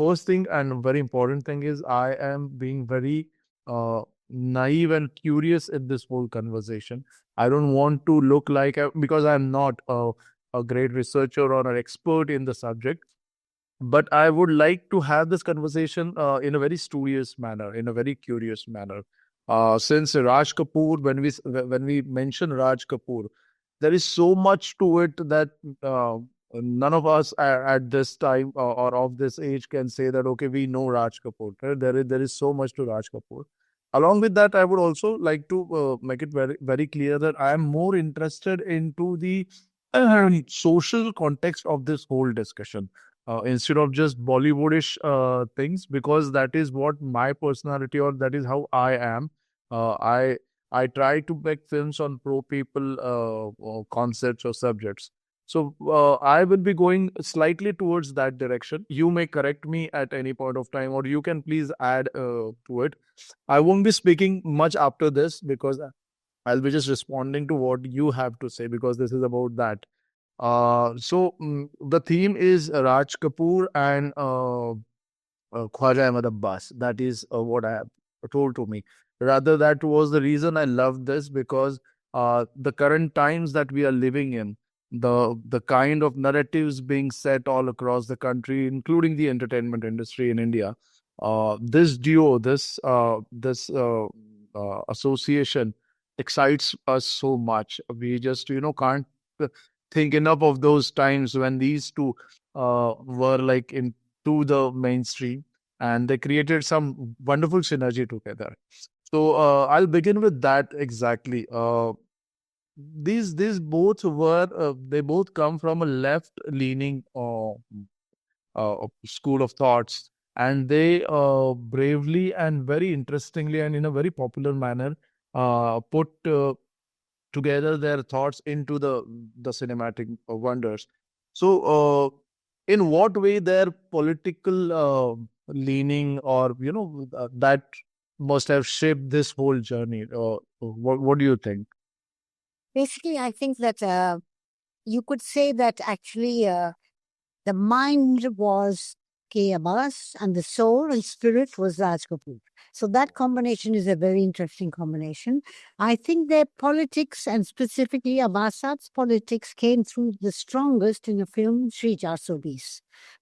first thing and very important thing is I am being very naive and curious in this whole conversation. I don't want to look like because I'm not a great researcher or an expert in the subject, but I would like to have this conversation in a very studious manner, in a very curious manner. Since Raj Kapoor, when we mention Raj Kapoor, there is so much to it that none of us at this time or of this age can say that okay, we know Raj Kapoor. There is so much to Raj Kapoor. Along with that, I would also like to make it very clear that I am more interested into the social context of this whole discussion instead of just Bollywoodish things, because that is what my personality or that is how I am. I try to make films on pro people concepts or subjects. So I will be going slightly towards that direction. You may correct me at any point of time, or you can please add to it. I won't be speaking much after this because I'll be just responding to what you have to say because this is about that. The theme is Raj Kapoor and Khwaja Ahmad Abbas. That is what I have told to me. Rather, that was the reason I loved this because the current times that we are living in, the kind of narratives being set all across the country, including the entertainment industry in India, this duo, this association excites us so much. We just can't think enough of those times when these two were like into the mainstream and they created some wonderful synergy together. So I'll begin with that exactly. These both were they both come from a left leaning school of thoughts, and they bravely and very interestingly and in a very popular manner put together their thoughts into the cinematic wonders. So, in what way their political leaning, or that must have shaped this whole journey? What do you think? Basically, I think that you could say that actually the mind was K. Abbas and the soul and spirit was Raj Kapoor. So that combination is a very interesting combination. I think their politics, and specifically Abbas's politics, came through the strongest in the film Shree,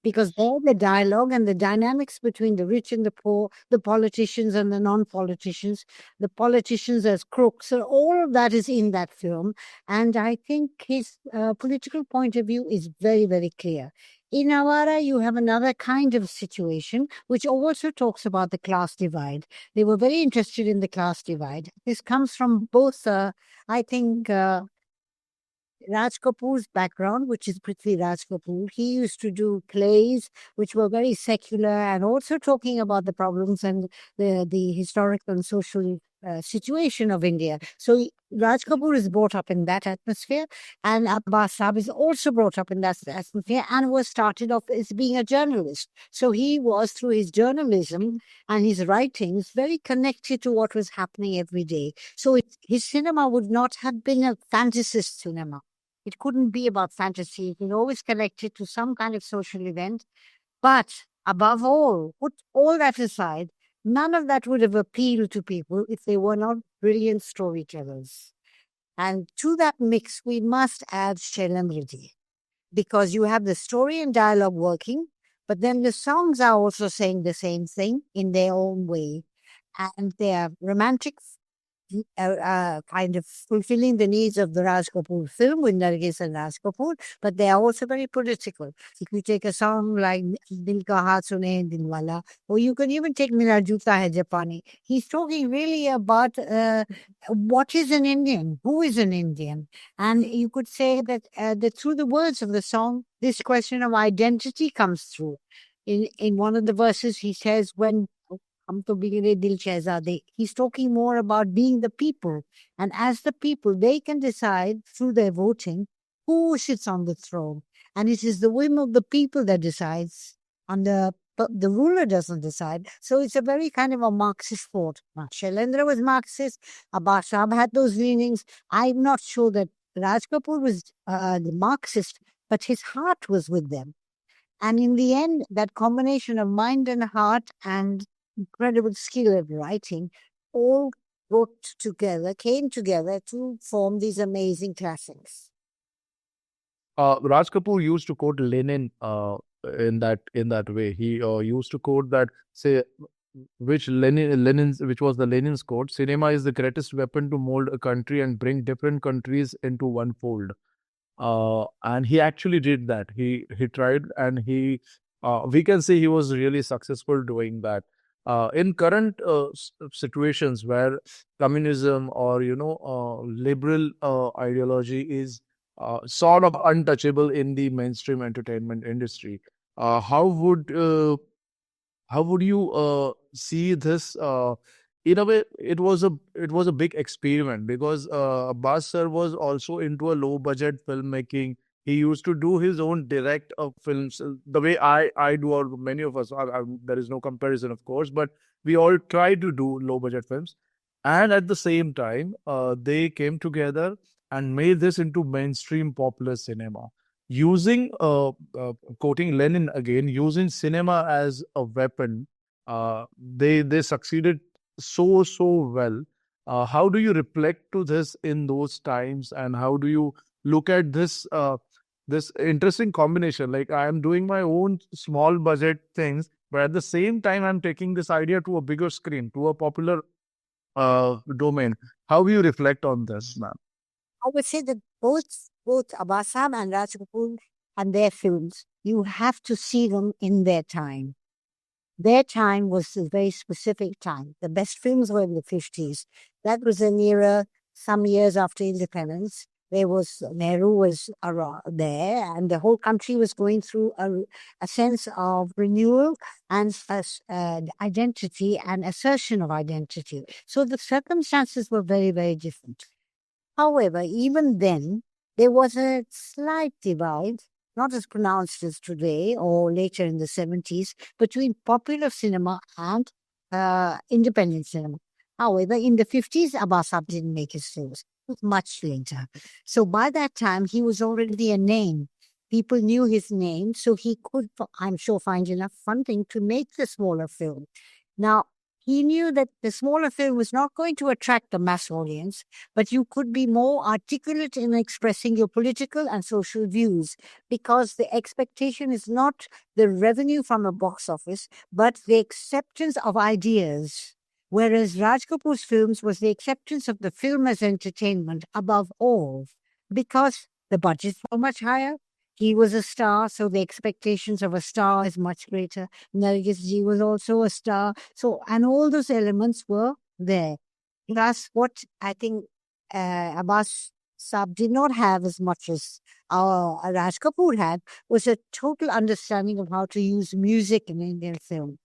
because there the dialogue and the dynamics between the rich and the poor, the politicians and the non-politicians, the politicians as crooks, so all of that is in that film. And I think his political point of view is very, very clear. In Awara, you have another kind of situation which also talks about the class divide. They were very interested in the class divide. This comes from both, I think, Raj Kapoor's background, which is Prithvi Raj Kapoor. He used to do plays which were very secular and also talking about the problems and the historical and social situation of India. So Raj Kapoor is brought up in that atmosphere, and Abbas Saab is also brought up in that atmosphere and was started off as being a journalist. So he was, through his journalism and his writings, very connected to what was happening every day. So his cinema would not have been a fantasist cinema. It couldn't be about fantasy. It was always connected to some kind of social event. But above all, put all that aside, none of that would have appealed to people if they were not brilliant storytellers. And to that mix, we must add Shailendra, because you have the story and dialogue working, but then the songs are also saying the same thing in their own way. And they are romantic, kind of fulfilling the needs of the Raj Kapoor film with Nargis and Raj Kapoor, but they are also very political. If you take a song like Dil Ka Haath Sune Dilwala, or you can even take Mera Joota Hai Japani, he's talking really about what is an Indian, who is an Indian. And you could say that through the words of the song, this question of identity comes through. In one of the verses, he says, when Hum to bigre dil shehzade. He's talking more about being the people. And as the people, they can decide through their voting who sits on the throne. And it is the whim of the people that decides, and the ruler doesn't decide. So it's a very kind of a Marxist thought. Shailendra was Marxist. Abbas Saab had those leanings. I'm not sure that Raj Kapoor was the Marxist, but his heart was with them. And in the end, that combination of mind and heart and incredible skill at writing all came together to form these amazing classics. Raj Kapoor used to quote Lenin in that way. He used to quote that, say, which was the Lenin's quote: "Cinema is the greatest weapon to mold a country and bring different countries into one fold." And he actually did that. He tried, and we can say he was really successful doing that. In current situations where communism or liberal ideology is sort of untouchable in the mainstream entertainment industry, uh, how would uh, how would you see this? In a way, it was a big experiment, because Abbas sir was also into a low budget filmmaking. He used to do his own direct films, the way I do, or many of us. There is no comparison, of course, but we all try to do low budget films. And at the same time, they came together and made this into mainstream popular cinema, using quoting Lenin again, using cinema as a weapon. They succeeded so well. How do you reflect to this in those times, and how do you look at this interesting combination? Like, I am doing my own small budget things, but at the same time I'm taking this idea to a bigger screen, to a popular domain. How do you reflect on this, ma'am? I would say that both Abasam and Raj Kapoor and their films, you have to see them in their time. Their time was a very specific time. The best films were in the 50s. That was an era, some years after independence. There was Nehru was there, and the whole country was going through a sense of renewal and identity and assertion of identity. So the circumstances were very, very different. However, even then, there was a slight divide, not as pronounced as today or later in the 70s, between popular cinema and independent cinema. However, in the 50s, Abasab didn't make his films. It was much later. So by that time, he was already a name. People knew his name, so he could, I'm sure, find enough funding to make the smaller film. Now, he knew that the smaller film was not going to attract the mass audience, but you could be more articulate in expressing your political and social views, because the expectation is not the revenue from a box office, but the acceptance of ideas. Whereas Raj Kapoor's films was the acceptance of the film as entertainment above all, because the budgets were much higher. He was a star, so the expectations of a star is much greater. Nargis ji was also a star. So, and all those elements were there. Plus, what I think Abbas Saab did not have as much as Raj Kapoor had was a total understanding of how to use music in Indian film.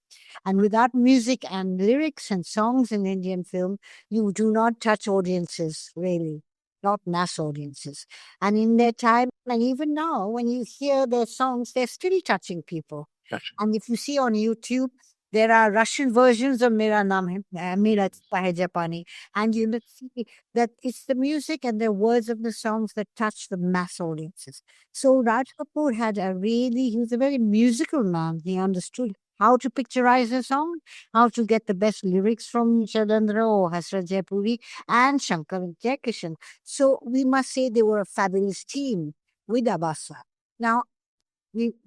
And without music and lyrics and songs in Indian film, you do not touch audiences, really, not mass audiences. And in their time, and even now, when you hear their songs, they're still touching people. Gotcha. And if you see on YouTube, there are Russian versions of Mera Naam Hai, Mera Hai Japani. And you will see that it's the music and the words of the songs that touch the mass audiences. So Raj Kapoor he was a very musical man. He understood how to picturize a song, how to get the best lyrics from Shailendra or Hasrat Jaipuri and Shankar and Jaikishan. So we must say they were a fabulous team with Abasa. Now,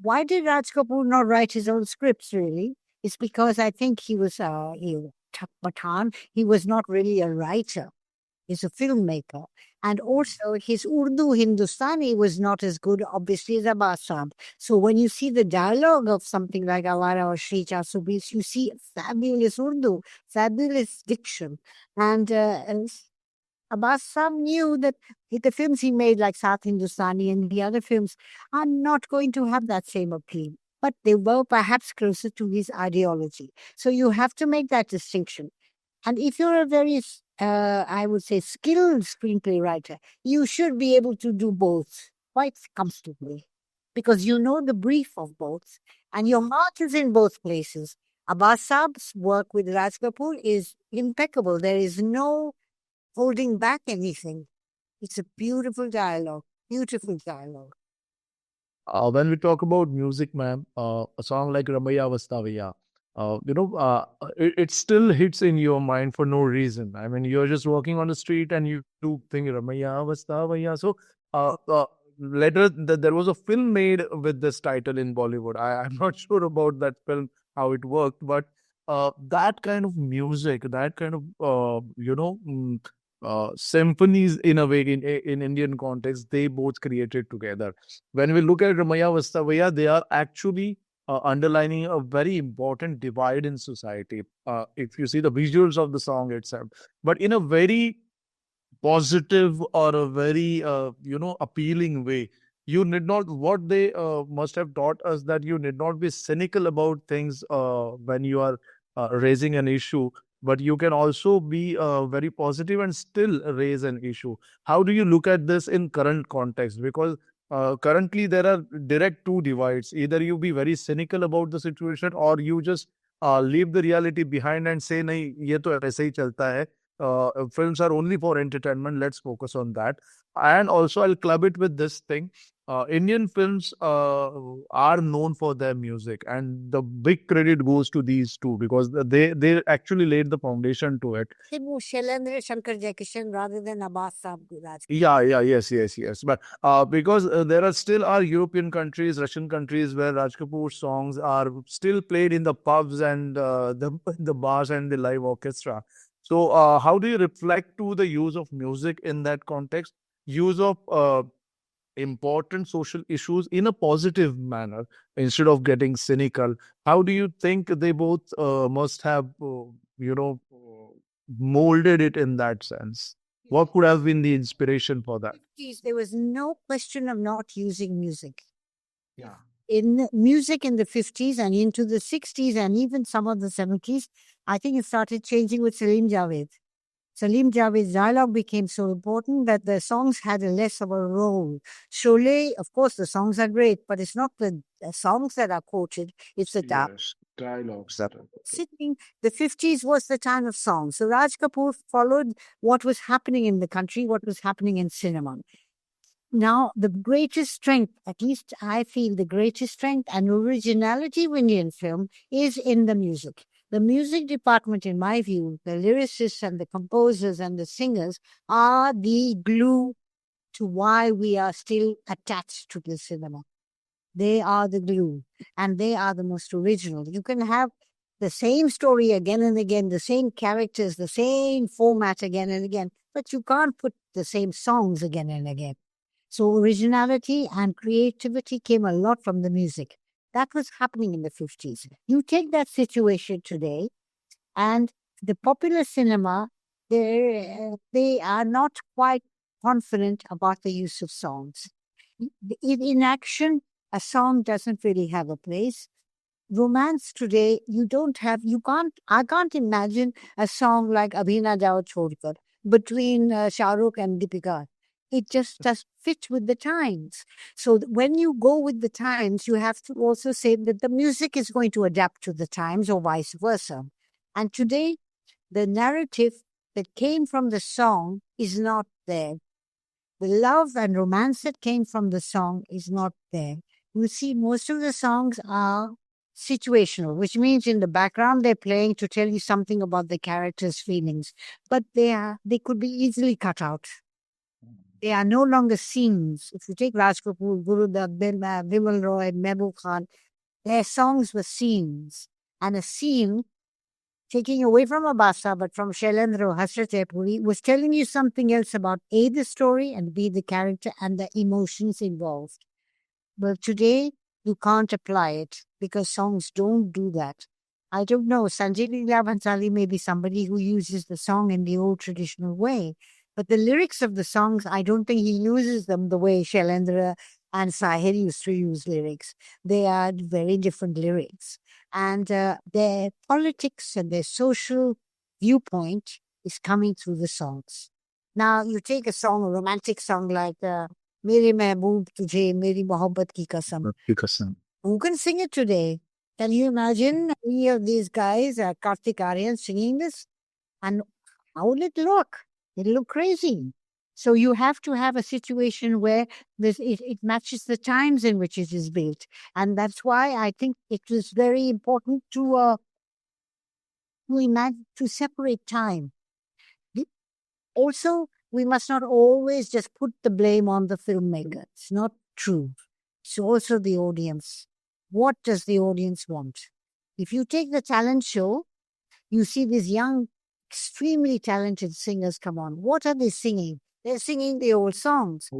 why did Raj Kapoor not write his own scripts, really? It's because I think he was Pathan. He was not really a writer. He's a filmmaker. And also his Urdu Hindustani was not as good, obviously, as Abasam. So when you see the dialogue of something like Awara or Shree Chasubis, you see fabulous Urdu, fabulous diction. And Abasam knew that the films he made, like South Hindustani and the other films, are not going to have that same appeal. But they were perhaps closer to his ideology. So you have to make that distinction. And if you're a very, I would say, skilled screenplay writer, you should be able to do both quite comfortably, because you know the brief of both and your heart is in both places. Abbas Saab's work with Raj Kapoor is impeccable. There is no holding back anything. It's a beautiful dialogue, beautiful dialogue. When we talk about music, ma'am, a song like Raaya Vasava, it still hits in your mind for no reason. I mean, you're just walking on the street and you do think Raaya Vasava. So, later there was a film made with this title in Bollywood. I'm not sure about that film, how it worked, but that kind of music, that kind of, symphonies in a way in Indian context, they both created together. When we look at Ramaya Vastavaya, they are actually underlining a very important divide in society. If you see the visuals of the song itself, but in a very positive or a very appealing way. You need not, what they must have taught us, that you need not be cynical about things when you are raising an issue, but you can also be very positive and still raise an issue. How do you look at this in current context? Because currently there are direct two divides. Either you be very cynical about the situation, or you just leave the reality behind and say nahi ye to aise hi chalta hai, films are only for entertainment. Let's focus on that. And also, I'll club it with this thing. Indian films are known for their music, and the big credit goes to these two because they actually laid the foundation to it. Shailendra Shankar Jaikishan rather than Abbas Saab Raj. Yeah, yes. But because there are still are European countries, Russian countries where Raj Kapoor songs are still played in the pubs and the bars and the live orchestra. So, how do you reflect to the use of music in that context? Use of important social issues in a positive manner instead of getting cynical. How do you think they both must have, molded it in that sense? What could have been the inspiration for that? There was no question of not using music. Yeah. In music in the 50s and into the 60s and even some of the 70s, I think it started changing with Salim Javed. Salim Javed's dialogue became so important that the songs had a less of a role. Sholay, of course, the songs are great, but it's not the songs that are quoted, it's the Dialogues that are. sitting. The 50s was the time of songs. So Raj Kapoor followed what was happening in the country, what was happening in cinema. Now, the greatest strength, at least I feel the greatest strength and originality of Indian film is in the music. The music department, in my view, the lyricists and the composers and the singers are the glue to why we are still attached to the cinema. They are the glue and they are the most original. You can have the same story again and again, the same characters, the same format again and again, but you can't put the same songs again and again. So originality and creativity came a lot from the music. That was happening in the 50s. You take that situation today, and the popular cinema, they are not quite confident about the use of songs. In action, a song doesn't really have a place. Romance today, I can't imagine a song like Abhi Na Jao Chhodkar between Shah Rukh and Deepika. It just does fit with the times. So when you go with the times, you have to also say that the music is going to adapt to the times or vice versa. And today, the narrative that came from the song is not there. The love and romance that came from the song is not there. You see, most of the songs are situational, which means in the background they're playing to tell you something about the character's feelings, but they could be easily cut out. They are no longer scenes. If you take Raj Kapoor, Guru Dutt, Vimal Roy, Mehboob Khan, their songs were scenes. And a scene, taking away from Abasa, but from Shailendra or Hasrat Jaipuri, was telling you something else about A, the story, and B, the character and the emotions involved. But today, you can't apply it because songs don't do that. I don't know. Sanjay Leela Bhansali may be somebody who uses the song in the old traditional way. But the lyrics of the songs, I don't think he uses them the way Shailendra and Sahir used to use lyrics. They are very different lyrics. And their politics and their social viewpoint is coming through the songs. Now, you take a song, a romantic song like Mere Mehboob Tujhe, Meri Mohabbat Ki Kasam. Who can sing it today? Can you imagine any of these guys, Karthik Aryan, singing this? And how will it look? It'll look crazy. So you have to have a situation where it matches the times in which it is built. And that's why I think it was very important to separate time. Also, we must not always just put the blame on the filmmaker. It's not true. It's also the audience. What does the audience want? If you take the talent show, you see these young, extremely talented singers come on. What are they singing? They're singing the old songs.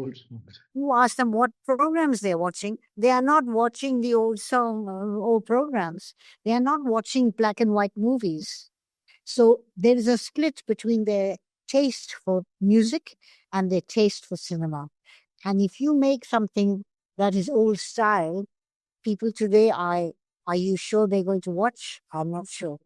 You ask them what programs they're watching. They are not watching the old programs. They are not watching black and white movies. So there is a split between their taste for music and their taste for cinema. And if you make something that is old style, people today are you sure they're going to watch? I'm not sure.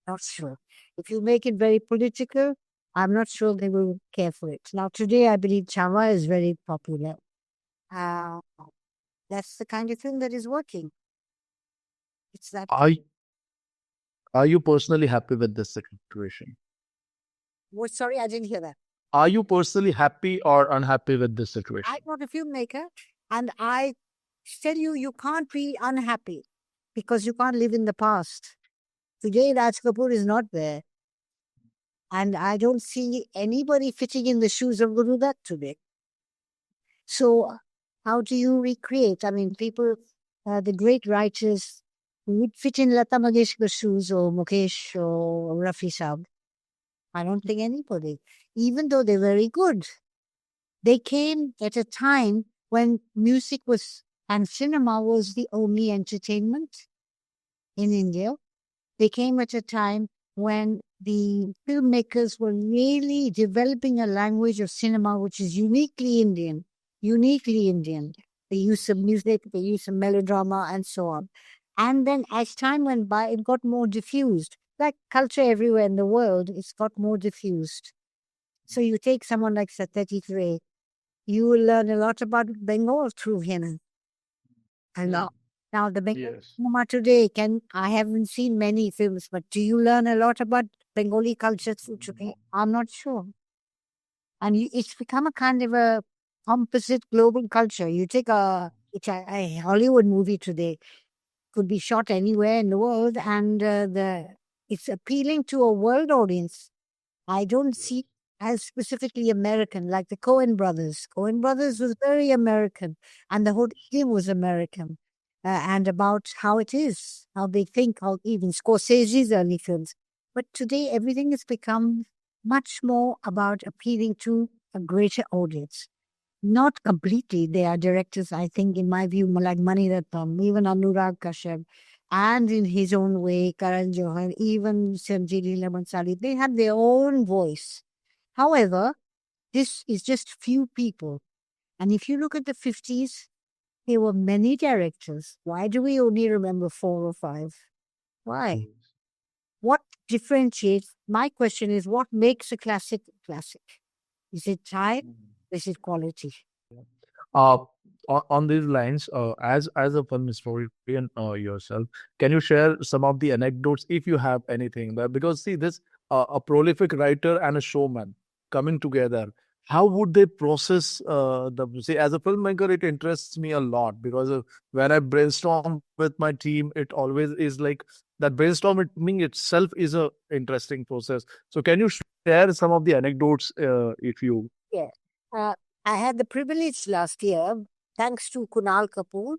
Not sure. If you make it very political, I'm not sure they will care for it. Now today I believe Chava is very popular. Uh, that's the kind of thing that is working. It's that. Are you personally happy with this situation? Oh, sorry, I didn't hear that. Are you personally happy or unhappy with this situation? I'm not a filmmaker, and I tell you, you can't be unhappy because you can't live in the past. Today, Raj Kapoor is not there, and I don't see anybody fitting in the shoes of Guru Dutt today. So, how do you recreate? I mean, people, the great writers who would fit in Lata Mangeshkar's shoes or Mukesh or Rafi Saab. I don't think anybody, even though they're very good. They came at a time when music was and cinema was the only entertainment in India. They came at a time when the filmmakers were really developing a language of cinema which is uniquely Indian, uniquely Indian. The use of music, the use of melodrama, and so on. And then as time went by, it got more diffused. Like culture everywhere in the world, it's got more diffused. So you take someone like Satyajit Ray, you will learn a lot about Bengal through him. And now the Bengali cinema today I haven't seen many films, but do you learn a lot about Bengali culture through today? I'm not sure. And it's become a kind of a composite global culture. You take a Hollywood movie today, could be shot anywhere in the world, and it's appealing to a world audience. I don't see as specifically American, like the Coen brothers. Coen brothers was very American, and the whole team was American, and about how it is, how they think, how even Scorsese's early films. But today, everything has become much more about appealing to a greater audience. Not completely. There are directors, I think, in my view, like Mani Ratnam, even Anurag Kashyap, and in his own way, Karan Johar, even Sanjay Leela Bhansali, they have their own voice. However, this is just few people. And if you look at the 50s, there were many directors. Why do we only remember 4 or 5? Why? What differentiates? My question is, what makes a classic classic? Is it time? Is it quality? Uh, on these lines, as a film historian yourself, can you share some of the anecdotes if you have anything? Because see, this a prolific writer and a showman coming together. How would they process the see? As a filmmaker, it interests me a lot because when I brainstorm with my team, it always is like that brainstorming itself is a interesting process. So, can you share some of the anecdotes if you? Yeah. I had the privilege last year, thanks to Kunal Kapoor,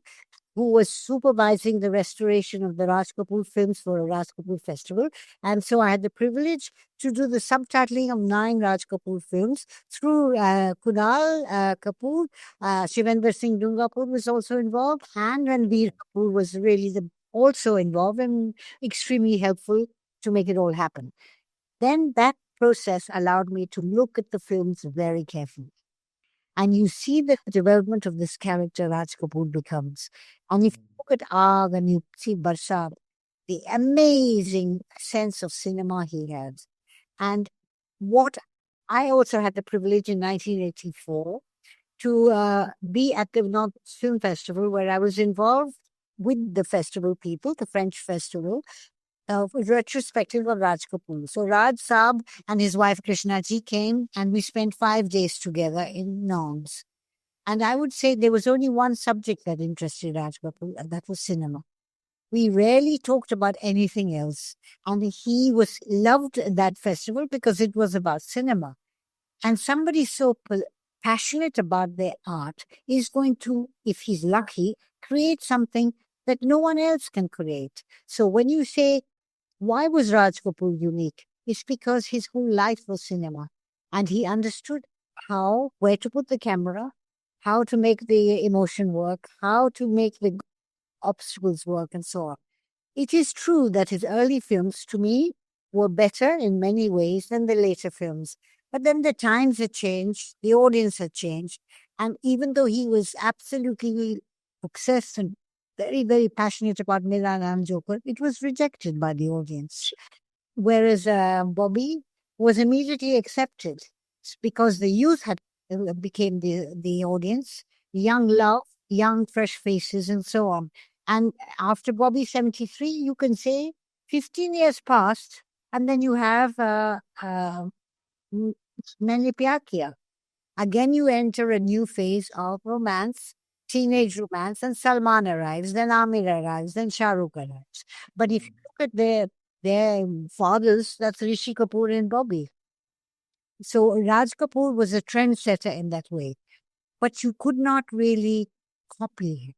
who was supervising the restoration of the Raj Kapoor films for a Raj Kapoor festival. And so I had the privilege to do the subtitling of 9 Raj Kapoor films through Kunal Kapoor. Shivendra Singh Dungapur was also involved, and Ranveer Kapoor was really also involved and extremely helpful to make it all happen. Then that process allowed me to look at the films very carefully. And you see the development of this character Raj Kapoor becomes. And if you look at Aag and you see Barsat, the amazing sense of cinema he has. And what I also had the privilege in 1984 to be at the North Film Festival, where I was involved with the festival people, the French festival, retrospective of Raj Kapoor. So Raj Saab and his wife Krishna ji came, and we spent 5 days together in Norms. And I would say there was only one subject that interested Raj Kapoor, and that was cinema. We rarely talked about anything else. And he was loved at that festival because it was about cinema. And somebody so passionate about their art is going to, if he's lucky, create something that no one else can create. So when you say, why was Raj Kapoor unique? It's because his whole life was cinema. And he understood where to put the camera, how to make the emotion work, how to make the obstacles work, and so on. It is true that his early films, to me, were better in many ways than the later films. But then the times had changed, the audience had changed. And even though he was absolutely obsessed and very, very passionate about Mera Naam Joker, it was rejected by the audience. Whereas Bobby was immediately accepted because the youth had became the audience, young love, young fresh faces, and so on. And after Bobby 73, you can say 15 years passed, and then you have Maine Pyar Kiya. Again, you enter a new phase of romance, teenage romance, and Salman arrives, then Amir arrives, then Shah Rukh arrives. But if you look at their fathers, that's Rishi Kapoor and Bobby. So Raj Kapoor was a trendsetter in that way. But you could not really copy him.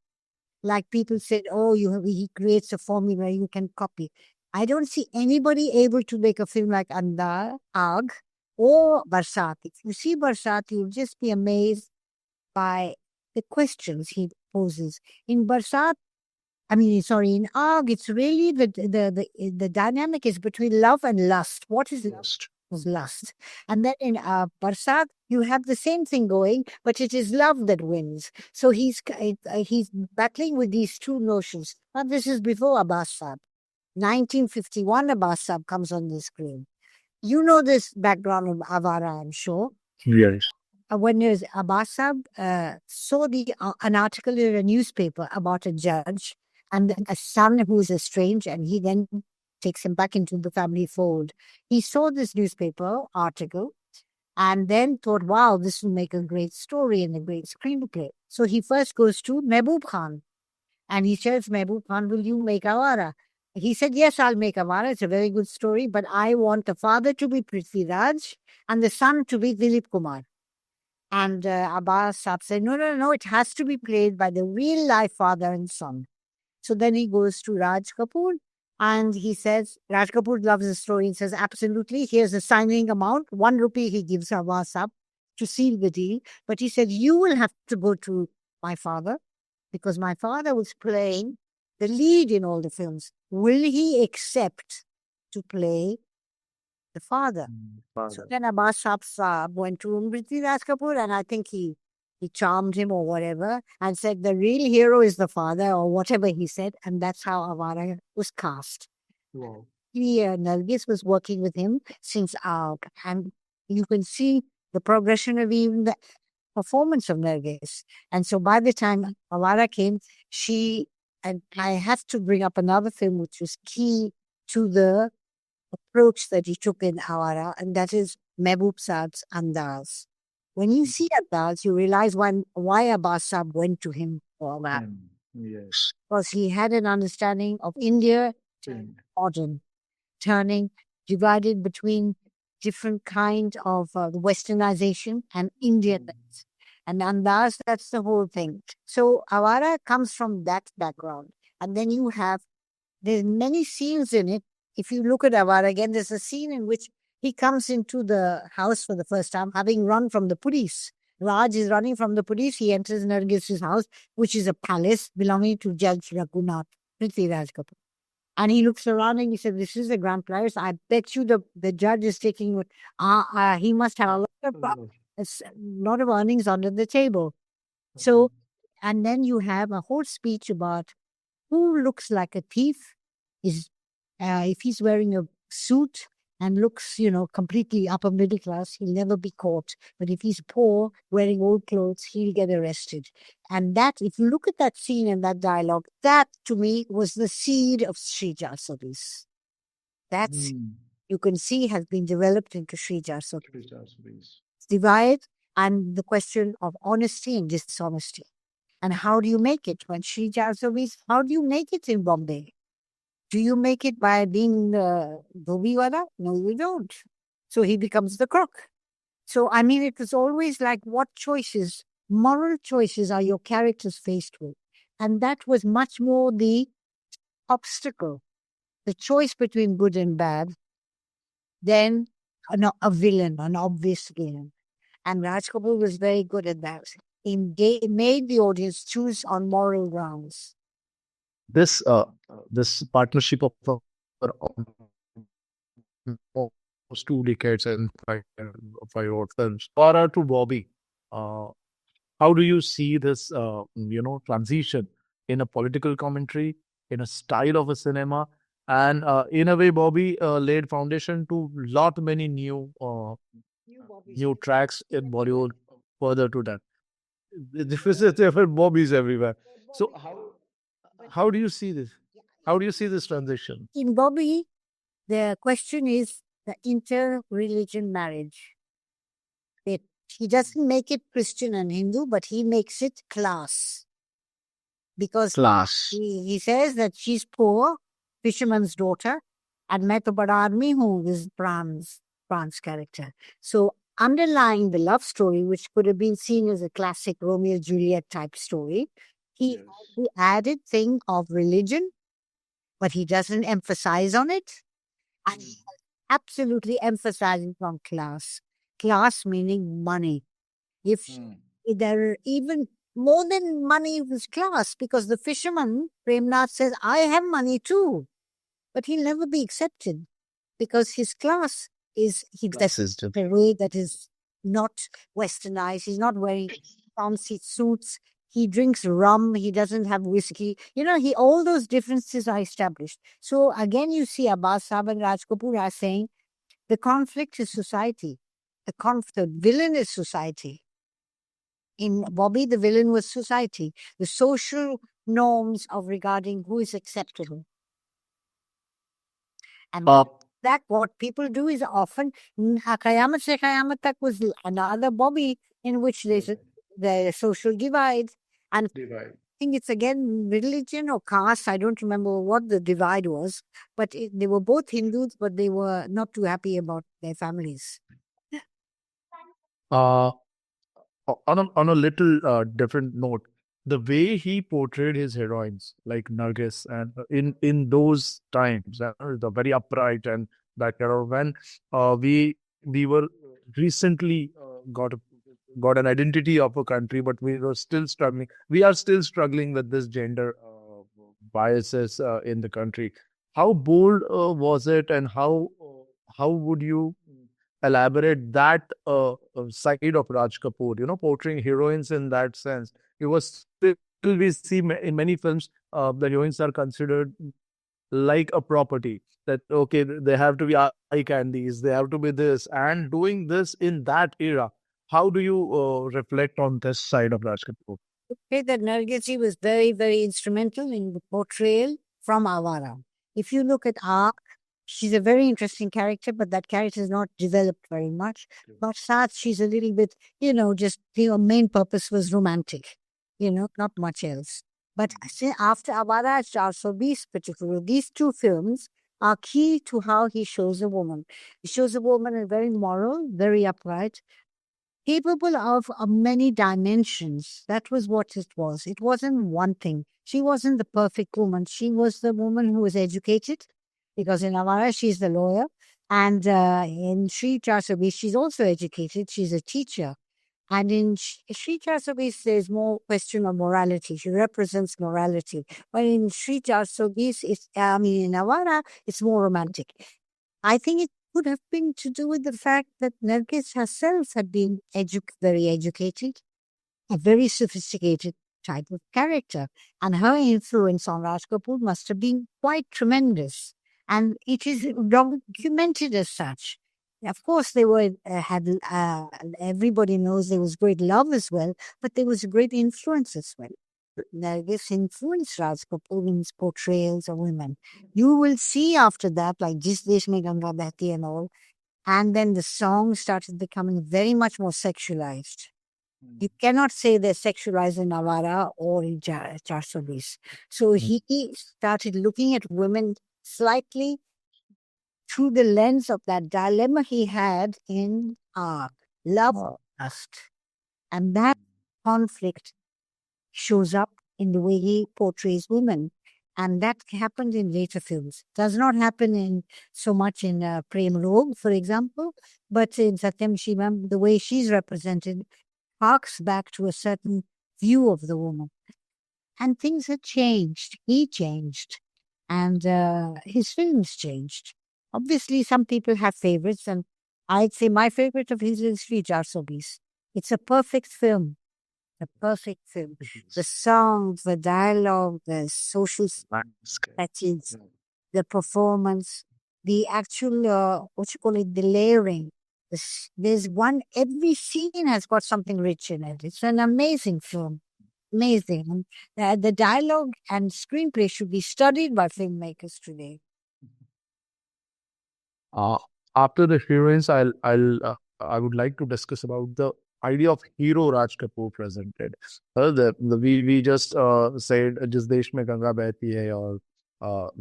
Like people said, oh, he creates a formula you can copy. I don't see anybody able to make a film like Aag or Barsat. If you see Barsat, you'll just be amazed by the questions he poses. In Barsat, in Aag, it's really the dynamic is between love and lust. What is lust? Was lust. And then in Barsat, you have the same thing going, but it is love that wins. So he's battling with these two notions. But this is before Abbas Saab. 1951, Abbas Saab comes on the screen. You know this background of Awara, I'm sure. Yes. When Abbas Saab saw an article in a newspaper about a judge and a son who's estranged, and he then takes him back into the family fold. He saw this newspaper article and then thought, wow, this will make a great story and a great screenplay. So he first goes to Mehboob Khan and he says, Mehboob Khan, will you make Awara? He said, yes, I'll make Awara. It's a very good story, but I want the father to be Prithvi Raj and the son to be Dilip Kumar. And Abbas Saab said, no, it has to be played by the real life father and son. So then he goes to Raj Kapoor and he says, Raj Kapoor loves the story and says, absolutely, here's the signing amount, 1 rupee he gives Abbas Saab to seal the deal. But he said, you will have to go to my father because my father was playing the lead in all the films. Will he accept to play the father? So then Abbas Saab went to Prithvi Raj Kapoor and I think he charmed him or whatever and said the real hero is the father or whatever he said. And that's how Awara was cast. Wow. Nargis was working with him since and you can see the progression of even the performance of Nargis. And so by the time Awara came, and I have to bring up another film which was key to the approach that he took in Awara, and that is Mehboob Saab's Andaz. When you see Andaz, you realize why Abbas Saab went to him for that. Yes. Because he had an understanding of India modern, turning, divided between different kind of westernization and Indian. And Andaz, that's the whole thing. So Awara comes from that background. And then there's many scenes in it. If you look at Awara again, there's a scene in which he comes into the house for the first time, having run from the police. Raj is running from the police. He enters Nargis's house, which is a palace belonging to Judge Raghunath, Prithvi Raj Kapoor. And he looks around and he said, this is the grand palace. I bet you the judge is taking, he must have a lot of earnings under the table. So, and then you have a whole speech about who looks like a thief is, if he's wearing a suit and looks, completely upper middle class, he'll never be caught. But if he's poor, wearing old clothes, he'll get arrested. And that, if you look at that scene and that dialogue, that to me was the seed of Shree Service. That's, you can see, has been developed into Shree divide and the question of honesty and dishonesty. And how do you make it when Shree how do you make it in Bombay? Do you make it by being Dhobi wala? No, you don't. So he becomes the crook. So, I mean, it was always like, what choices, moral choices are your characters faced with? And that was much more the obstacle, the choice between good and bad, than a villain, an obvious villain. And Raj Kapoor was very good at that. He made the audience choose on moral grounds. This partnership of almost 2 decades and five odd films, Awara to Bobby. How do you see this, transition in a political commentary, in a style of a cinema, and in a way, Bobby laid foundation to lot many new tracks in Bollywood. Further to that, the deficit of Bobbies everywhere. So how do you see this? How do you see this transition? In Bobby, the question is the inter-religion marriage. He doesn't make it Christian and Hindu, but he makes it class. Because he says that she's poor, fisherman's daughter, and मैं तो बड़ा आदमी हूँ, is Pran's character. So underlying the love story, which could have been seen as a classic Romeo Juliet type story, he added thing of religion, but he doesn't emphasize on it. And absolutely emphasizing on class. Class meaning money. If there even more than money was class, because the fisherman, Premnath, says, I have money too. But he'll never be accepted because his class is a way that is not westernized. He's not wearing fancy suits. He drinks rum. He doesn't have whiskey. All those differences are established. So again, you see Abasam and Raj Kapoor are saying the conflict is society. The villain is society. In Bobby, the villain was society. The social norms of regarding who is acceptable. And that what people do is often, Qayamat se Qayamat tak was another Bobby in which there's the social divide. And I think it's again religion or caste. I don't remember what the divide was, but they were both Hindus, but they were not too happy about their families. On a little different note, the way he portrayed his heroines, like Nargis, and in those times, the very upright and that era when we were recently got an identity of a country, but we were still struggling. We are still struggling with this gender biases in the country. How bold was it, and how would you elaborate that side of Raj Kapoor, portraying heroines in that sense? It was still, we see in many films, the heroines are considered like a property, that, okay, they have to be eye candies, they have to be this, and doing this in that era. How do you reflect on this side of Raj Kapoor? Okay, that Nargis was very, very instrumental in the portrayal from Awara. If you look at Ark, she's a very interesting character, but that character is not developed very much. But Saath, she's a little bit, just her main purpose was romantic, not much else. But after Awara, so these two films are key to how he shows a woman. He shows a woman as very moral, very upright, capable of many dimensions. That was what it was. It wasn't one thing. She wasn't the perfect woman. She was the woman who was educated, because in Awara, she's the lawyer. And in Shree, she's also educated. She's a teacher. And in Shree, there's more question of morality. She represents morality. But in Shree, in Awara, it's more romantic. I think it could have been to do with the fact that Nargis herself had been very educated, a very sophisticated type of character. And her influence on Raj Kapoor must have been quite tremendous. And it is documented as such. Of course, they were everybody knows there was great love as well, but there was a great influence as well. Nargis influenced Raj Kapoor in his portrayals of women. You will see after that, like Jis Desh Mein Ganga Behti and all, and then the song started becoming very much more sexualized. You cannot say they're sexualized in Awara or in Charsobis. So he started looking at women slightly through the lens of that dilemma he had in love, lust. And that conflict shows up in the way he portrays women. And that happened in later films. Does not happen in so much in Prem Rog, for example, but in Satyam Shivam, the way she's represented harks back to a certain view of the woman. And things had changed. He changed. And his films changed. Obviously, some people have favorites, and I'd say my favorite of his is Shree Charsobis. It's a perfect film. A perfect film. The songs, the dialogue, the social sketches, the performance, the actual, what you call it, the layering. There's one, every scene has got something rich in it. It's an amazing film. Amazing. And, the dialogue and screenplay should be studied by filmmakers today. Uh, After the heroines, I would like to discuss about the idea of hero Raj Kapoor presented. We just said Jis Desh Mein Ganga Behti Hai or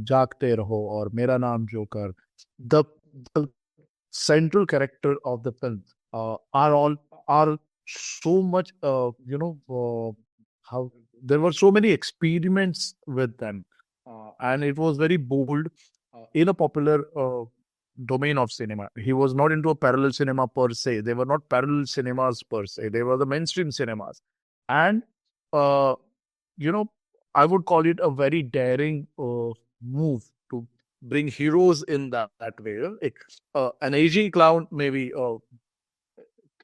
Jaagte Raho or Mera Naam Joker. The central character of the film are so much how there were so many experiments with them, and it was very bold in a popular domain of cinema. He was not into a parallel cinema per se. They were not parallel cinemas per se. They were the mainstream cinemas. And, uh, you know, I would call it a very daring move to bring heroes in that way. An aging clown, maybe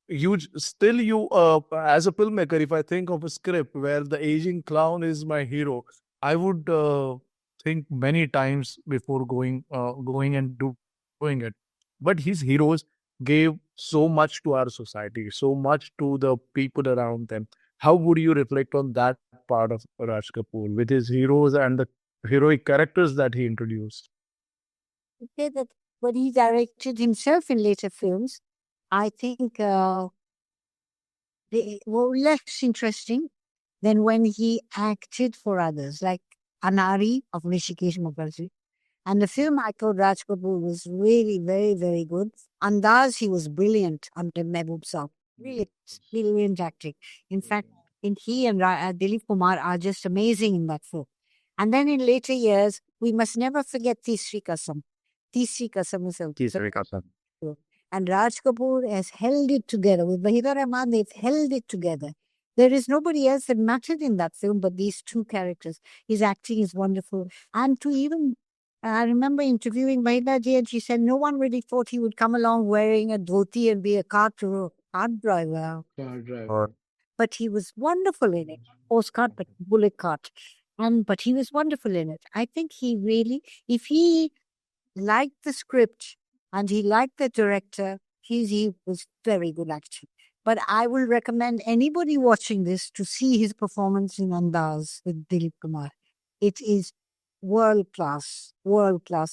huge. Still, as a filmmaker, if I think of a script where the aging clown is my hero, I would think many times before going and doing it. But his heroes gave so much to our society, so much to the people around them. How would you reflect on that part of Raj Kapoor with his heroes and the heroic characters that he introduced? Okay, that when he directed himself in later films, I think they were less interesting than when he acted for others, like Anari of Rishikesh Mukherjee. And the film I thought Raj Kapoor was really very, very good. Andaz, he was brilliant under Mehboob Saab. Really brilliant acting. In fact, he and Dilip Kumar are just amazing in that film. And then in later years, we must never forget Tisri Kasam. Tisri Kasam is a Tisri Kasam. and Raj Kapoor has held it together. With Bahira Rahman, they've held it together. There is nobody else that mattered in that film but these two characters. His acting is wonderful. And to even, I remember interviewing Mahila Ji and she said no one really thought he would come along wearing a dhoti and be a cart driver. But he was wonderful in it. Postcard, but bullet cart. But he was wonderful in it. I think he really, if he liked the script and he liked the director, he was very good actor. But I will recommend anybody watching this to see his performance in Andaz with Dilip Kumar. It is world class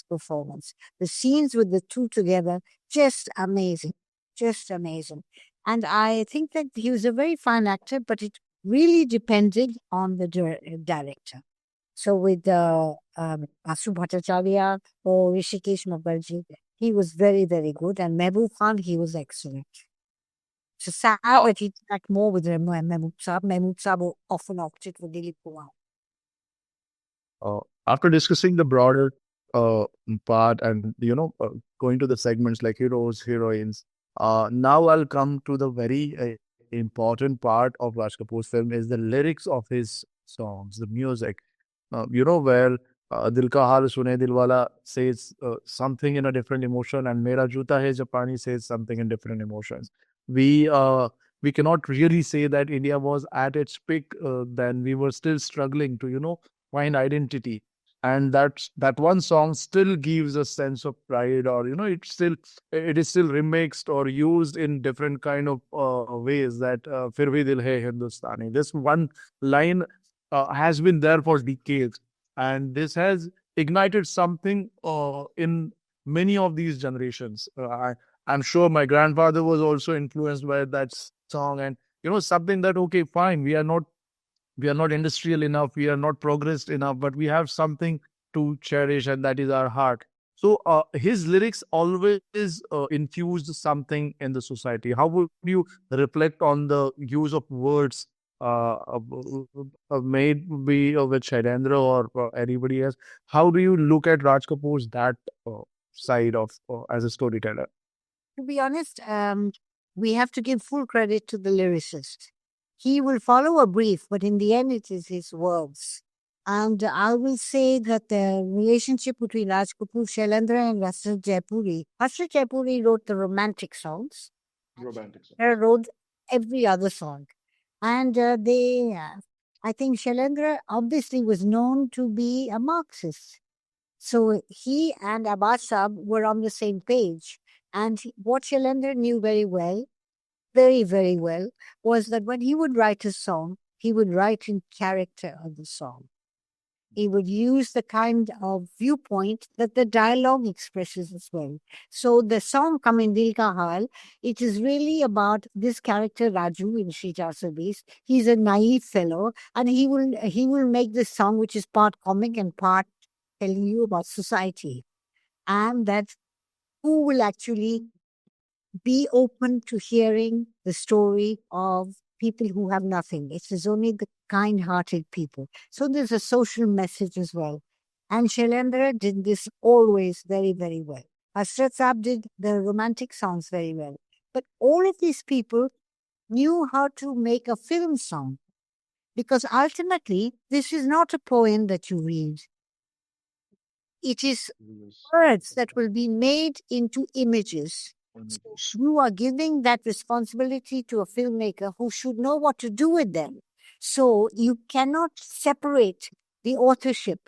performance. The scenes with the two together, just amazing, just amazing. And I think that he was a very fine actor, but it really depended on the director. So with Asu Bhattacharya or Rishikesh Mukherjee, he was very, very good. And Mehboob Khan, he was excellent. So sad that he act more with Mehboob Saab. Mehboob Saab often opted for Dilip Kumar. After discussing the broader part and going to the segments like heroes, heroines, now I'll come to the very important part of Raj Kapoor's film is the lyrics of his songs, the music. Where Dil Ka Haal Sune Dilwala says something in a different emotion, and Mera Juta Hai Japani says something in different emotions. We cannot really say that India was at its peak. Then we were still struggling to find identity, and that one song still gives a sense of pride, or it is still remixed or used in different kind of ways. That Fir Bhi Dil Hai Hindustani. This one line has been there for decades, and this has ignited something in many of these generations. I'm sure my grandfather was also influenced by that song, and something that, okay, fine, we are not industrial enough, we are not progressed enough, but we have something to cherish, and that is our heart. So his lyrics always infused something in the society. How would you reflect on the use of words, maybe with Shailendra or anybody else? How do you look at Raj Kapoor's that side of as a storyteller? To be honest, we have to give full credit to the lyricist. He will follow a brief, but in the end, it is his words. And I will say that the relationship between Raj Kapoor, Shailendra, and Hasrat Jaipuri wrote the romantic songs. Romantic song. He wrote every other song. And I think Shailendra obviously was known to be a Marxist. So he and Abasam were on the same page. And what Shailendra knew very well, very, very well, was that when he would write a song, he would write in character of the song. He would use the kind of viewpoint that the dialogue expresses as well. So the song Kamin Dil Ka Hal, it is really about this character Raju in Shree Sabis. He's a naive fellow, and he will make this song which is part comic and part telling you about society. And that who will actually be open to hearing the story of people who have nothing. It is only the kind hearted people. So there's a social message as well. And Shailendra did this always very, very well. Hasrat Saab did the romantic songs very well. But all of these people knew how to make a film song. Because ultimately, this is not a poem that you read. It is words that will be made into images. So you are giving that responsibility to a filmmaker who should know what to do with them. So you cannot separate the authorship.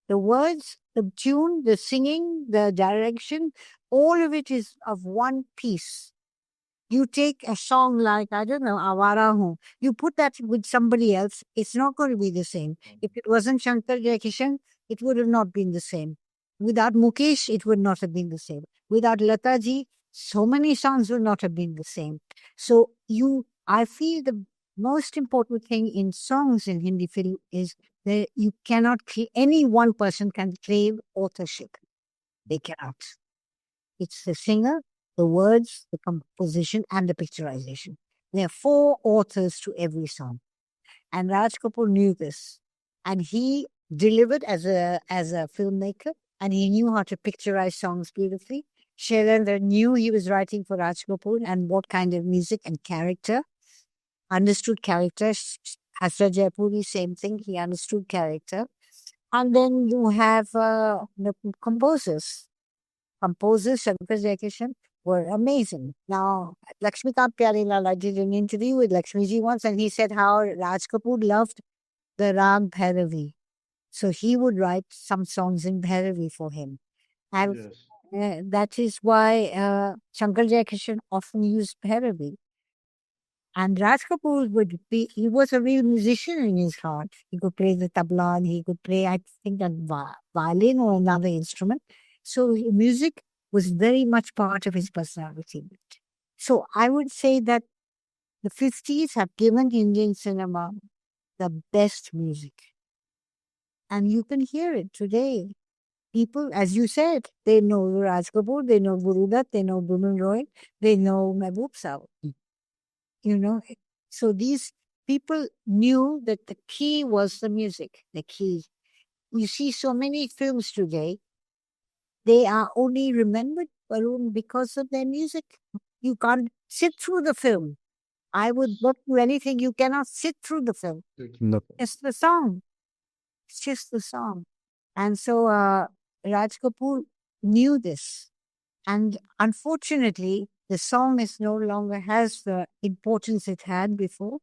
The words, the tune, the singing, the direction, all of it is of one piece. You take a song like, I don't know, Awara Hu, you put that with somebody else, it's not going to be the same. If it wasn't Shankar Jaikishan, it would have not been the same. Without Mukesh, it would not have been the same. Without Lataji, so many songs would not have been the same. So I feel the most important thing in songs in Hindi film is that you cannot, any one person can claim authorship. They cannot. It's the singer, the words, the composition, and the picturization. There are 4 authors to every song. And Raj Kapoor knew this. And he delivered as a filmmaker, and he knew how to picturize songs beautifully. Shailendra knew he was writing for Raj Kapoor and what kind of music and character. Understood character. Hasrat Jaipuri, same thing. He understood character. And then you have the composers. Composers, Shankar Jaikishan, were amazing. Now, Lakshmikant Pyarelal, I did an interview with Lakshmiji once, and he said how Raj Kapoor loved the Rag Bhairavi. So he would write some songs in Bhairavi for him. And that is why Shankar Jaikishan often used Bhairavi. And Raj Kapoor he was a real musician in his heart. He could play the tabla, and he could play, I think, a violin or another instrument. So music was very much part of his personality. So I would say that the 50s have given Indian cinema the best music. And you can hear it today. People, as you said, they know Raj Kapoor, they know Guru Dutt, they know Bhuman Roy, they know Mehboob Saab. So these people knew that the key was the music, the key. You see so many films today, they are only remembered, Varun, because of their music. You can't sit through the film. I would not do anything. You cannot sit through the film. No. It's the song. It's just the song. And so Raj Kapoor knew this. And unfortunately, the song is no longer has the importance it had before.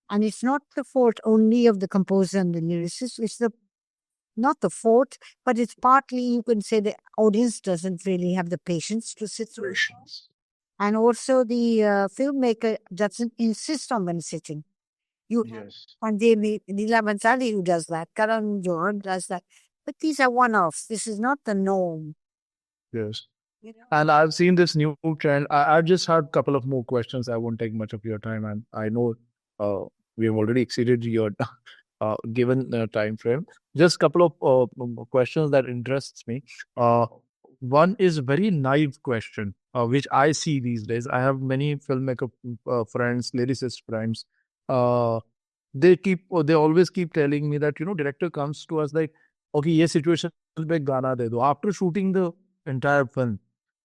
And it's not the fault only of the composer and the lyricist. It's not the fault, but it's partly, you can say, the audience doesn't really have the patience to sit through. And also the filmmaker doesn't insist on them sitting. You have Sanjay Leela Bhansali who does that. Karan Johar does that. But these are one-offs. This is not the norm. Yes. You know? And I've seen this new trend. I've just had a couple of more questions. I won't take much of your time, and I know uh, we have already exceeded your given time frame. Just couple of questions that interests me. Uh, One is very naive question, which I see these days. I have many filmmaker friends, lyricist friends. Uh, they always keep telling me that director comes to us like, okay, ये situation पे गाना दे दो. After shooting the entire film,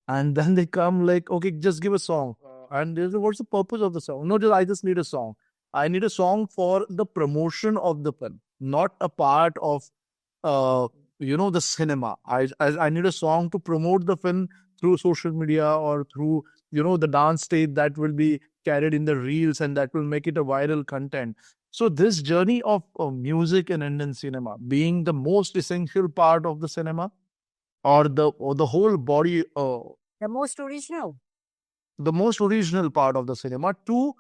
and then they come like, okay, just give a song. And there's what's the purpose of the song? No, just I just need a song. I need a song for the promotion of the film, not a part of uh the cinema. I need a song to promote the film through social media or through the dance stage that will be carried in the reels and that will make it a viral content. So this journey of music in Indian cinema being the most essential part of the cinema, or the whole body, The most original. the most original part of the cinema, to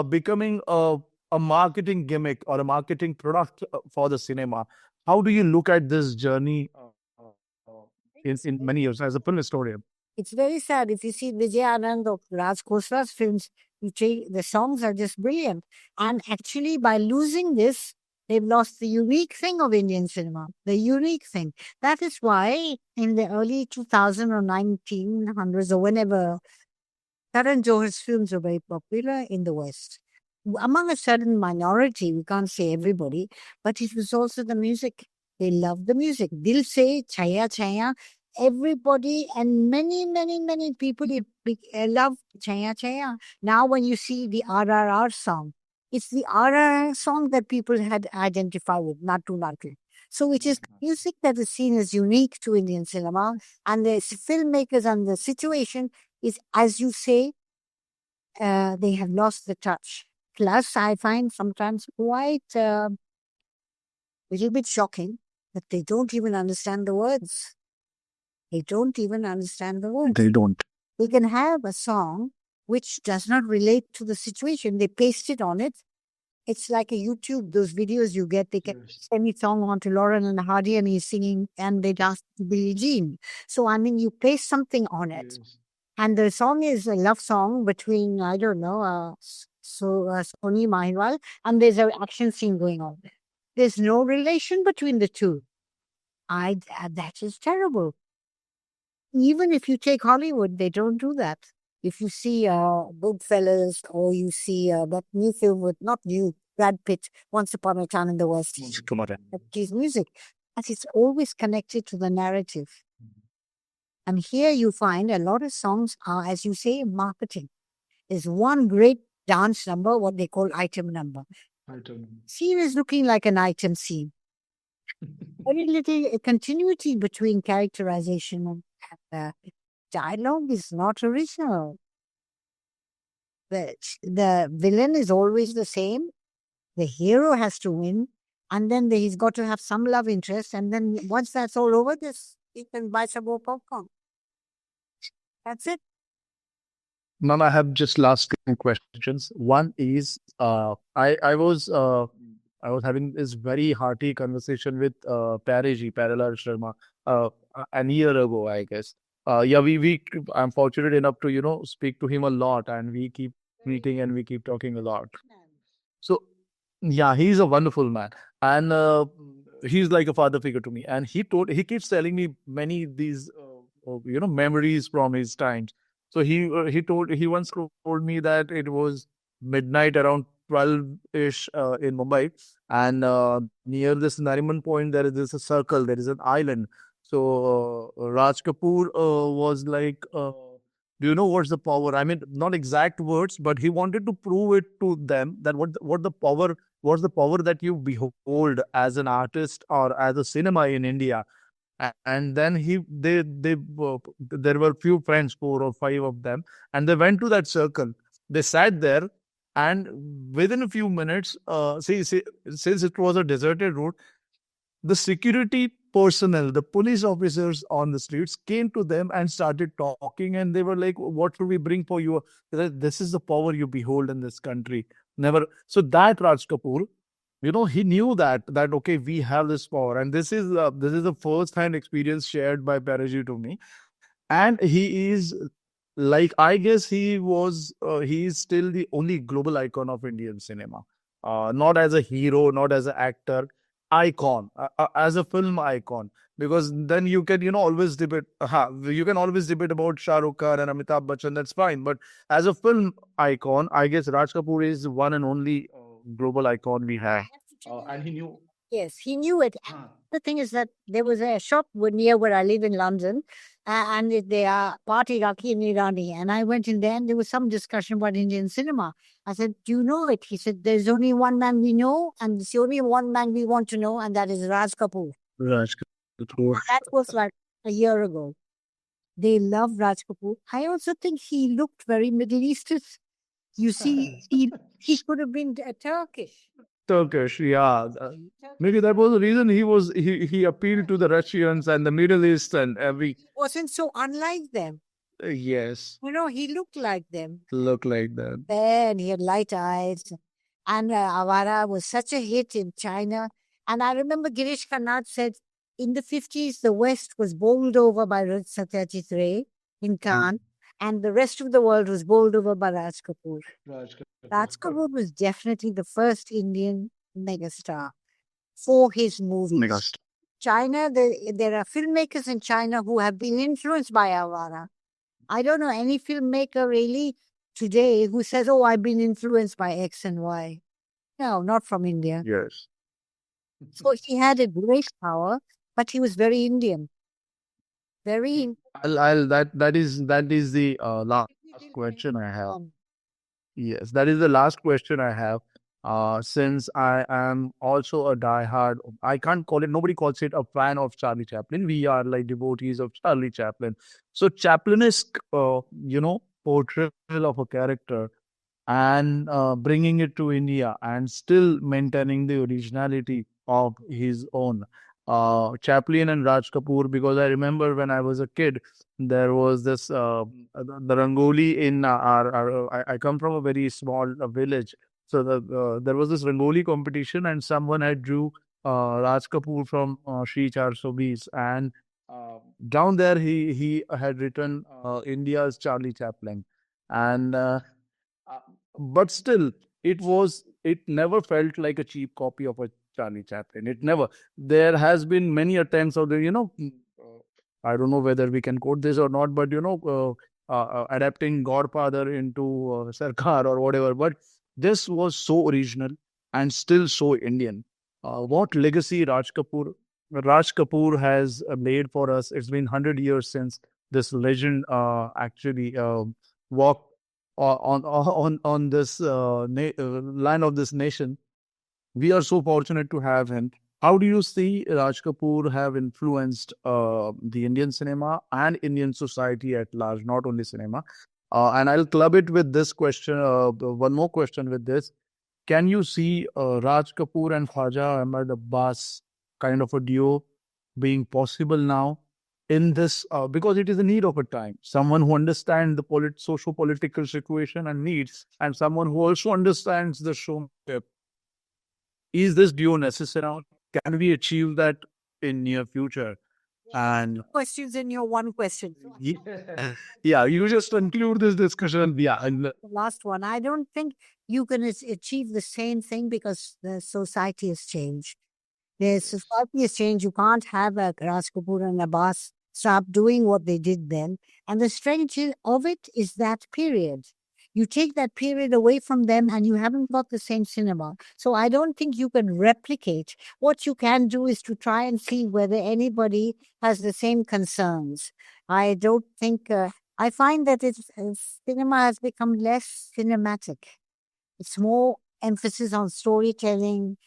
becoming a marketing gimmick or a marketing product for the cinema. How do you look at this journey in many years as a film historian? It's very sad. If you see Vijay Anand or Raj Khosra's films, you take the songs are just brilliant. And actually, by losing this, they've lost the unique thing of Indian cinema. The unique thing. That is why in the early 2000 or 1900s or whenever, Karan Johar's films were very popular in the West. Among a certain minority, we can't say everybody, but it was also the music. They loved the music. Dil Se, Chaya Chaya, everybody and many, many, many people love Chaya Chaya. Now, when you see the RRR song, it's the RRR song that people had identified with, Natu Natu. So it is music that is seen as unique to Indian cinema, and the filmmakers and the situation is, as you say, they have lost the touch. Plus, I find sometimes quite a little bit shocking that they don't even understand the words. They don't even understand the words. They don't. They can have a song which does not relate to the situation. They paste it on it. It's like a YouTube, those videos you get, they can send a song on to Lauren and Hardy and he's singing and they dance to Billie Jean. So, I mean, you paste something on it. And the song is a love song between, I don't know, Sony Mahirwal, and there's an action scene going on. There's no relation between the two. That is terrible. Even if you take Hollywood, they don't do that. If you see Goodfellas or you see that new film with, not new, Brad Pitt, Once Upon a Time in the West, that is music. But it's always connected to the narrative. And here you find a lot of songs are, as you say, marketing. There's one great dance number, what they call item number. Scene is looking like an item scene. Very little continuity between characterization and dialogue is not original. The villain is always the same. The hero has to win. And then he's got to have some love interest. And then once that's all over, you can buy some more popcorn. That's it. Ma'am, I have just last two questions. One is, I was having this very hearty conversation with Pareji, Parallel Sharma, an year ago, I guess. Yeah, I'm fortunate enough to speak to him a lot, and we keep meeting and we keep talking a lot. So yeah, he's a wonderful man, and he's like a father figure to me. And he keeps telling me many these memories from his times. So he once told me that it was midnight around 12-ish in Mumbai, and near this Nariman Point there is a circle, there is an island. So Raj Kapoor was like, do you know what's the power? I mean, not exact words, but he wanted to prove it to them that what the power, what's the power that you behold as an artist or as a cinema in India. And then there were few friends, four or five of them, and they went to that circle. They sat there, and within a few minutes, since it was a deserted road, the security personnel, the police officers on the streets came to them and started talking, and they were like, what should we bring for you? They said, this is the power you behold in this country. never. So that Raj Kapoor, he knew that okay, we have this power, and this is the first hand experience shared by Paraji to me. And he is, like, I guess he is still the only global icon of Indian cinema. Not as a hero, not as an actor, icon, as a film icon. Because then you can, always debate. You can always debate about Shah Rukh Khan and Amitabh Bachchan. That's fine. But as a film icon, I guess Raj Kapoor is one and only global icon we have. And he knew. Yes, he knew it. The thing is that there was a shop near where I live in London, and they are part Iraqi and Irani. And I went in there, and there was some discussion about Indian cinema. I said, "Do you know it?" He said, "There's only one man we know, and it's the only one man we want to know, and that is Raj Kapoor." Raj Kapoor. That was like a year ago. They love Raj Kapoor. I also think he looked very Middle Eastern. You see, he could have been Turkish. Turkish, yeah. Maybe that was the reason he appealed to the Russians and the Middle East and every. Wasn't so unlike them. Yes, He looked like them. look like that. And he had light eyes. And Awara was such a hit in China. And I remember Girish Karnad said in the 50s, the West was bowled over by Satyajit Ray in Cannes, and the rest of the world was bowled over by Raj Kapoor. Raj Kapoor was definitely the first Indian megastar for his movies. Megastar. China, there are filmmakers in China who have been influenced by Awara. I don't know any filmmaker really today who says, "Oh, I've been influenced by X and Y." No, not from India. Yes. So he had a great power, but he was very Indian. Very. That is the last question I have. Yes, that is the last question I have. Since I am also a diehard, I can't call it, nobody calls it a fan of Charlie Chaplin. We are like devotees of Charlie Chaplin. So Chaplinesque, portrayal of a character and bringing it to India and still maintaining the originality of his own. Chaplin and Raj Kapoor, because I remember when I was a kid, there was this the Rangoli in I come from a very small village, so there was this Rangoli competition, and someone had drew Raj Kapoor from Shree 420, and down there he had written India's Charlie Chaplin, and uh, but still, it never felt like a cheap copy of a Charlie Chaplin. It never. There has been many attempts of I don't know whether we can quote this or not, but adapting Godfather into Sarkar or whatever. But this was so original and still so Indian. What legacy Raj Kapoor has made for us? It's been 100 years since this legend actually walked on this land of this nation. We are so fortunate to have him. How do you see Raj Kapoor have influenced the Indian cinema and Indian society at large, not only cinema? And I'll club it with this question, one more question with this. Can you see Raj Kapoor and Khwaja Ahmad Abbas kind of a duo being possible now in this? Because it is a need of a time. Someone who understands the socio-political situation and needs, and someone who also understands the showmanship. Is this duo necessary? Can we achieve that in near future? And Questions in your one question. yeah, yeah, you just conclude this discussion. Yeah, and The last one. I don't think you can achieve the same thing because the society has changed. The society has changed. You can't have a Raj Kapoor and Abbas stop doing what they did then. And the strength of it is that period. You take that period away from them and you haven't got the same cinema. So I don't think you can replicate. What you can do is to try and see whether anybody has the same concerns. I don't think, I find that cinema has become less cinematic. It's more emphasis on storytelling,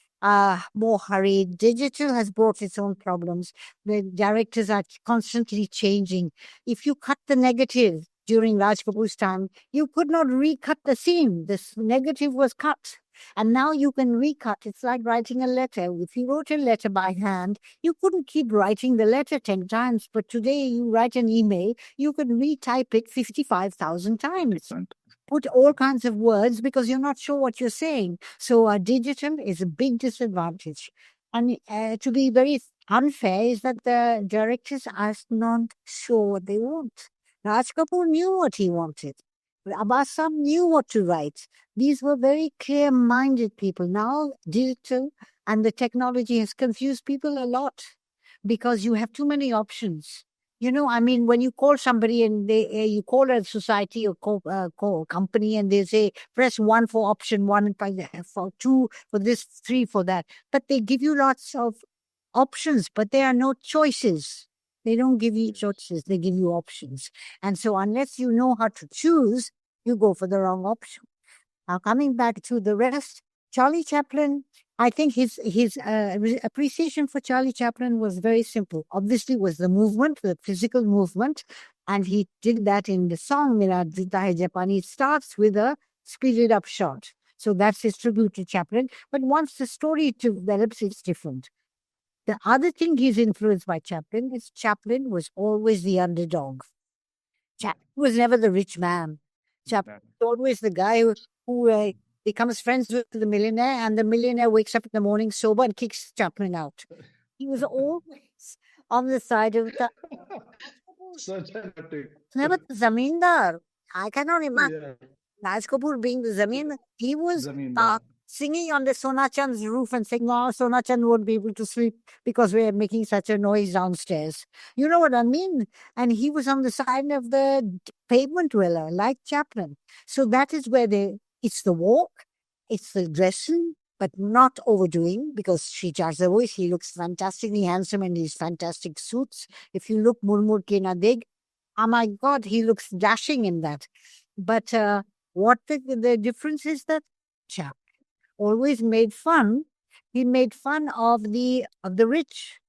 more hurried. Digital has brought its own problems. The directors are constantly changing. If you cut the negative during Raj Kapoor's time, you could not recut the scene. This negative was cut. And now you can recut. It's like writing a letter. If you wrote a letter by hand, you couldn't keep writing the letter 10 times. But today you write an email, you can retype it 55,000 times. put all kinds of words because you're not sure what you're saying. So digital is a big disadvantage. And to be very unfair is that the directors are not sure what they want. Raj Kapoor knew what he wanted. Abasam knew what to write. These were very clear-minded people. Now, digital and the technology has confused people a lot because you have too many options. I mean, when you call somebody and you call a society or call company and they say, press 1 for option 1, for 2 for this, 3 for that. But they give you lots of options, but there are no choices. They don't give you choices, they give you options. And so unless you know how to choose, you go for the wrong option. Now, coming back to the rest, Charlie Chaplin, I think his appreciation for Charlie Chaplin was very simple. Obviously, was the movement, the physical movement, and he did that in the song "Mera Jita Hai Japani." It starts with a speeded up shot, so that's his tribute to Chaplin. But once the story develops, it's different. The other thing he's influenced by Chaplin is Chaplin was always the underdog. Chaplin was never the rich man. Chaplin was always the guy who becomes friends with the millionaire, and the millionaire wakes up in the morning sober and kicks Chaplin out. He was always on the side of the Such an epic. never the zamindar. I cannot imagine Yeah. Raj Kapoor being the zamindar. He was Zamindar. singing on the Sona Chand's roof and saying, "Oh, Sona Chand won't be able to sleep because we're making such a noise downstairs." You know what I mean? And he was on the side of the pavement dweller, like Chaplin. So that is where it's the walk, it's the dressing, but not overdoing, because she charges the voice. He looks fantastically handsome in these fantastic suits. If you look Murmur Ke Na Deg, oh my God, he looks dashing in that. But what the difference is that Chaplin always made fun. He made fun of the rich,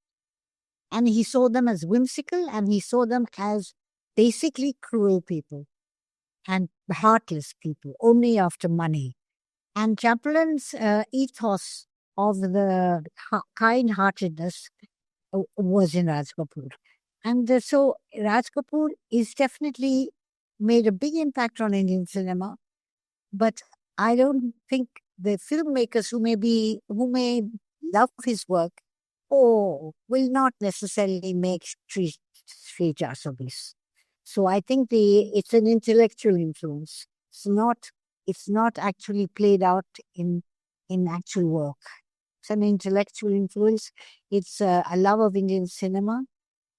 and he saw them as whimsical, and he saw them as basically cruel people and heartless people, only after money. And Chaplin's ethos of the kind-heartedness was in Raj Kapoor. And so Raj Kapoor is definitely made a big impact on Indian cinema, but I don't think the filmmakers who may love his work or will not necessarily make Shree Jasovis. So I think it's an intellectual influence. It's not actually played out in actual work. It's an intellectual influence. It's a love of Indian cinema.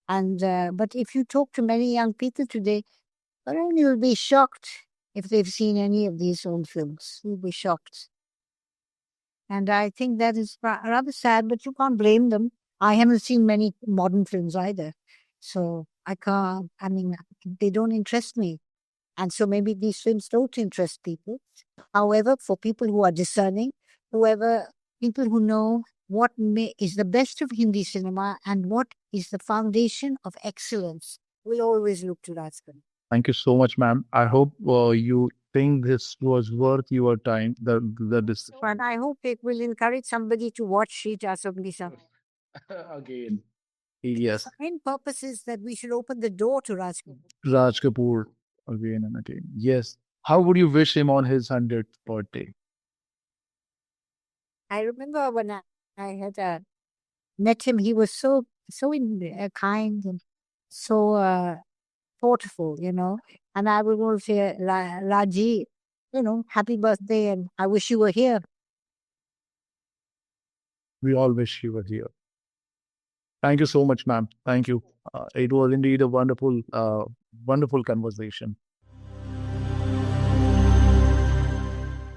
And but if you talk to many young people today, you'll be shocked if they've seen any of these old films. You'll be shocked. And I think that is rather sad, but you can't blame them. I haven't seen many modern films either. So I mean, they don't interest me. And so maybe these films don't interest people. However, for people who are discerning, people who know what is the best of Hindi cinema and what is the foundation of excellence, will always look to Rajkan. Thank you so much, ma'am. I hope you think this was worth your time. The discussion. And I hope it will encourage somebody to watch Shree Jasognisa. Again. Yes, The main purpose is that we should open the door to Rajkan. Raj Kapoor again and again. Yes. How would you wish him on his 100th birthday? I remember when I had met him, he was so kind and so thoughtful, And I would always say, Raji, happy birthday, and I wish you were here. We all wish you were here. Thank you so much, ma'am. Thank you. It was indeed a wonderful conversation.